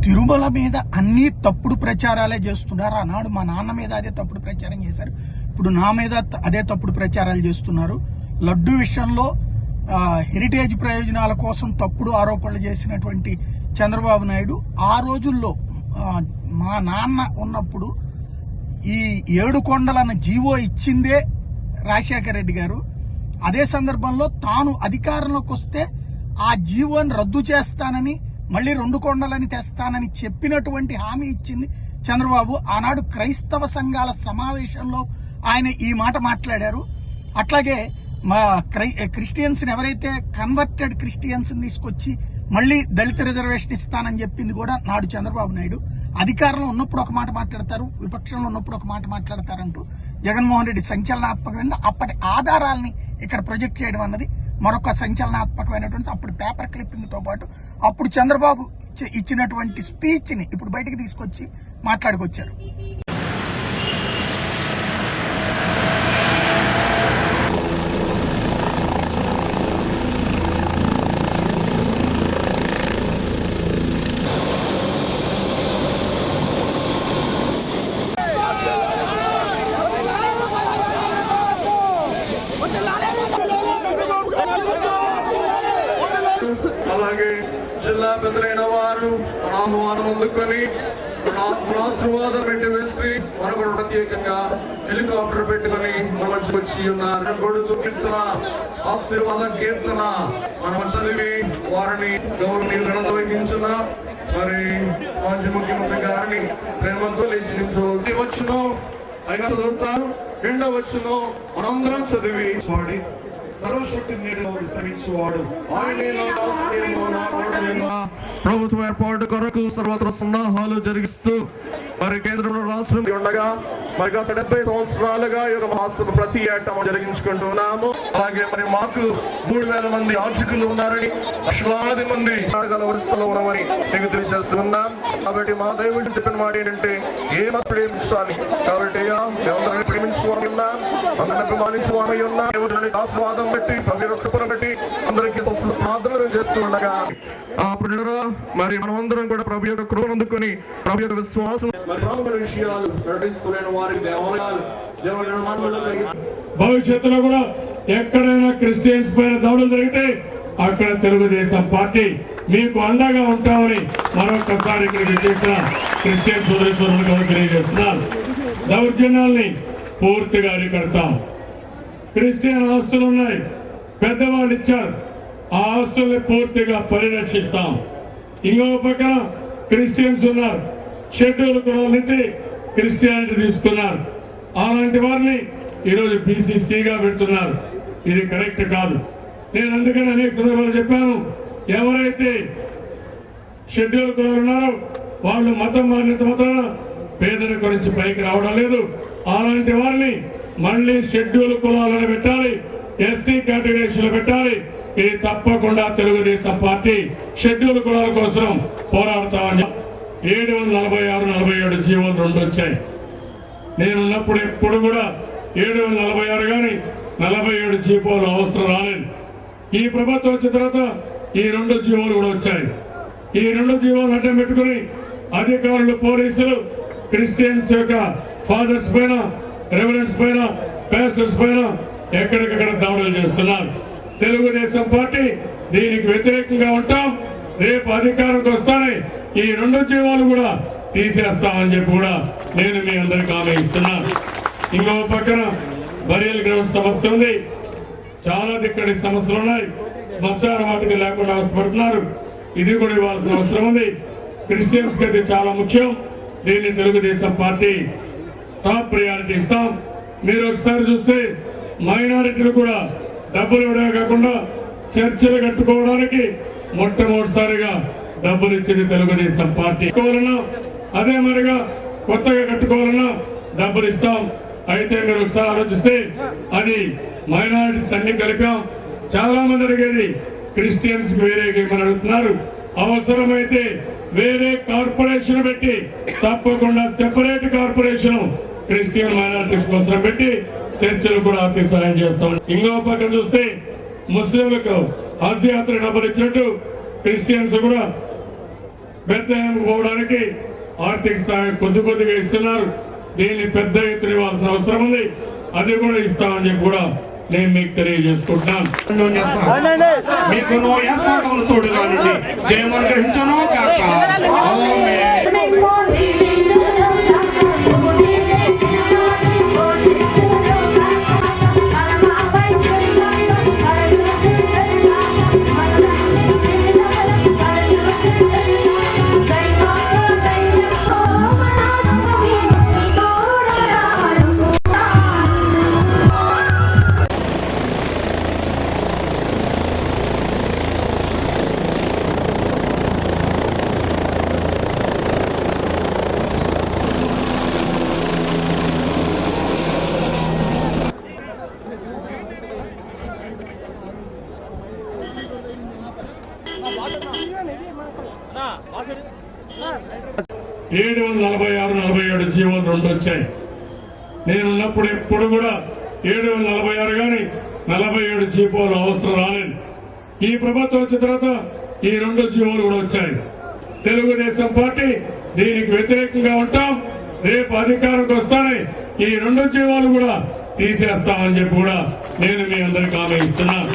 తిరుమల మీద అన్ని తప్పుడు ప్రచారాలే చేస్తున్నారు. ఆనాడు మా నాన్న మీద అదే తప్పుడు ప్రచారం చేశారు, ఇప్పుడు నా మీద అదే తప్పుడు ప్రచారాలు చేస్తున్నారు. లడ్డు విషయంలో హెరిటేజ్ ప్రయోజనాల కోసం తప్పుడు ఆరోపణలు చేసినటువంటి చంద్రబాబు నాయుడు ఆ రోజుల్లో మా నాన్న ఉన్నప్పుడు ఈ 7 కొండలన్న జీవో ఇచ్చిందే రాజశేఖర రెడ్డి గారు. అదే సందర్భంలో తాను అధికారంలోకి వస్తే ఆ జీవోని రద్దు చేస్తానని, మళ్ళీ 2 కొండలని తెస్తానని చెప్పినటువంటి హామీ ఇచ్చింది చంద్రబాబు. ఆనాడు క్రైస్తవ సంఘాల సమావేశంలో ఆయన ఈ మాట మాట్లాడారు. అట్లాగే మా క్రిస్టియన్స్ ఎవరైతే కన్వర్టెడ్ క్రిస్టియన్స్ తీసుకొచ్చి మళ్ళీ దళిత రిజర్వేషన్ ఇస్తానని చెప్పింది కూడా నాడు చంద్రబాబు నాయుడు. అధికారంలో ఉన్నప్పుడు ఒక మాట మాట్లాడతారు, విపక్షంలో ఉన్నప్పుడు ఒక మాట మాట్లాడతారంటూ జగన్మోహన్ రెడ్డి సంచలనాత్మకమైన అప్పటి ఆధారాలని ఇక్కడ ప్రొజెక్ట్ చేయడం అన్నది మరొక సంచలనాత్మకమైనటువంటి అప్పుడు పేపర్ క్లిప్పింగ్ తో పాటు అప్పుడు చంద్రబాబు ఇచ్చినటువంటి స్పీచ్ ని ఇప్పుడు బయటకు తీసుకొచ్చి మాట్లాడుకొచ్చారు. అలాగే జిల్లా పెద్దలైన వారు ఆహ్వానం అందుకొని ఆశీర్వాదం పెట్టి వేసి మనకు ప్రత్యేకంగా హెలికాప్టర్ పెట్టుకుని మనం వచ్చి ఉన్నారు. కొడుకు కీర్తన ఆశీర్వాద కీర్తన మనం చదివి వారిని గౌరవనీయులను వహించిన మరి మాజీ ముఖ్యమంత్రి గారిని ప్రేమతో లేచి నిల్చోవలసి వచ్చును. అయినా చదువుతాను 2వ వచనం మనందరం చదివి వాడి సర్వశక్తి నీడలో విస్తరించేవాడు ప్రభుత్వ ఏర్పాటు కొరకు సర్వత్ర సన్నాహాలు జరిగిస్తూ మరి కేంద్రంలో రాష్ట్రం ఉండగా మరి గత 70 సంవత్సరాలుగా ఈ యొక్క మహాసభ ప్రతి ఏటా జరిగించుకుంటున్నాము. అలాగే మరి మాకు 3000 మంది యాజకులు ఉన్నారని, లక్షలాది మంది వరుసలో ఉన్నామని మీకు తెలియజేస్తున్నాం. కాబట్టి మా దైవుడు చెప్పిన మాట ఏంటంటే ఏమో ప్రేమించాలి. కాబట్టి అందరినీ ప్రేమించుకోవాలి ఉన్నాం, అందరిని అభిమానించుకోవాలి ఉన్నాం. దేవుడిని ఆశీర్వాదం పెట్టి కృపను పెట్టి అందరికీ ప్రార్థనలు చేస్తూ ఉండగా మరి మనమందరం కూడా ప్రభు యొక్క కృపను అందుకొని ప్రభు యొక్క విశ్వాసం విషయాలు నడిస్తున్న వారికి భవిష్యత్తులో కూడా ఎక్కడైనా క్రిస్టియన్స్ పైన దాడులు జరిగితే అక్కడ తెలుగుదేశం పార్టీ మీకు అండగా ఉంటామని మరొకసారి ఇక్కడికి చేసిన క్రిస్టియన్ సోదరులకు తెలియజేస్తున్నారు. దౌర్జన్యాల్ని పూర్తిగా అరికడతాం. క్రిస్టియన్ ఆస్తులు ఉన్నాయి, పెద్దవాళ్ళు ఇచ్చారు, ఆ ఆస్తుల్ని పూర్తిగా పరిరక్షిస్తాం. ఇంకో పక్కన క్రిస్టియన్స్ ఉన్నారు, షెడ్యూల్ కులాల నుంచి క్రిస్టియానిటీ తీసుకున్నారు. అలాంటి వారిని ఈరోజు బీసీసీగా పెడుతున్నారు. ఇది కరెక్ట్ కాదు. నేను అందుకని అనేక సందర్భాలు చెప్పాను, ఎవరైతే షెడ్యూల్ కులాలు ఉన్నారో వాళ్ళు మతం మారినంత మాత్రాన పేదరికం నుంచి పైకి రావడం లేదు. అలాంటి వారిని మళ్ళీ షెడ్యూల్ కులాలను పెట్టాలి, ఎస్సీ కేటగిరీలో పెట్టాలి. ఇది తప్పకుండా తెలుగుదేశం పార్టీ షెడ్యూల్ కులాల కోసం పోరాడతామని 746, 47 జీవోలు 2 వచ్చాయి. నేనున్నప్పుడు ఎప్పుడు కూడా 746 కానీ 47 జీవోలు అవసరం రాలేదు. ఈ ప్రభుత్వం వచ్చిన తర్వాత ఈ 2 జీవోలు కూడా వచ్చాయి. ఈ 2 జీవోలు అడ్డం పెట్టుకుని అధికారులు, పోలీసులు క్రిస్టియన్స్ యొక్క ఫాదర్స్ పైన, రెవరెన్స్ పైన, పాస్టర్స్ పైన ఎక్కడికక్కడ దాడులు చేస్తున్నారు. తెలుగుదేశం పార్టీ దీనికి వ్యతిరేకంగా ఉంటాం. రేపు అధికారంకి వస్తానే ఈ 2 జీవాలు కూడా తీసేస్తామని చెప్పి కూడా నేను మీ అందరికి హామీ ఇస్తున్నాను. ఇంకో పక్కన బరియల్ గ్రౌండ్ సమస్య ఉంది, చాలా దిక్కడి సమస్యలు ఉన్నాయి. శ్మశాన వాటికి లేకుండా అవసరపడుతున్నారు. ఇది కూడా ఇవ్వాల్సిన అవసరం ఉంది. క్రిస్టియన్స్ కి అది చాలా ముఖ్యం. దీన్ని తెలుగుదేశం పార్టీ టాప్ ప్రయారిటీ ఇస్తాం. మీరు ఒకసారి చూస్తే మైనారిటీలు కూడా డబ్బులు ఇవ్వడమే కాకుండా చర్చలు కట్టుకోవడానికి మొట్టమొదటిసారిగా డబ్బులు ఇచ్చింది తెలుగుదేశం పార్టీ. అదే మరిగా కొత్తగా కట్టుకోవాలన్నా డబ్బులు ఇస్తాం. అయితే మీరు ఒకసారి ఆలోచిస్తే అది మైనారిటీస్ అన్ని కలిపాం. చాలా మంది అడిగేది క్రిస్టియన్స్ వేరే ఏమని అడుగుతున్నారు. అవసరమైతే వేరే కార్పొరేషన్ పెట్టి తప్పకుండా సెపరేట్ కార్పొరేషన్ క్రిస్టియన్ మైనారిటీస్ కోసం పెట్టి చర్చలు కూడా ఆర్థిక సహాయం చేస్తాం. ఇంకో పక్కన చూస్తే ముస్లింలకు హజ్ యాత్ర డబ్బులు ఇచ్చినట్టు క్రిస్టియన్స్ కూడా బెత్లెహేమ్ పోవడానికి ఆర్థిక సహాయం కొద్దిగా ఇస్తున్నారు. దీన్ని పెద్ద ఎత్తున ఇవ్వాల్సిన అవసరం ఉంది. అది కూడా ఇస్తామని చెప్పి కూడా నేను మీకు తెలియజేసుకుంటున్నాను. మీకును ఏర్పాటులు తోడుగా నుండి జయమును గ్రహించను కాక. ఏడు 746, 47 జీవోలు 2 వచ్చాయి. నేనున్నప్పుడు ఎప్పుడు కూడా 746 గాని 47 జీవోలు అవసరం రాలేదు. ఈ ప్రభుత్వం వచ్చిన తర్వాత ఈ 2 జీవోలు కూడా వచ్చాయి. తెలుగుదేశం పార్టీ దీనికి వ్యతిరేకంగా ఉంటాం. రేపు అధికారంకి వస్తానే ఈ 2 జీవోలు కూడా తీసేస్తామని చెప్పి కూడా నేను మీ అందరికీ హామీ ఇస్తున్నాను.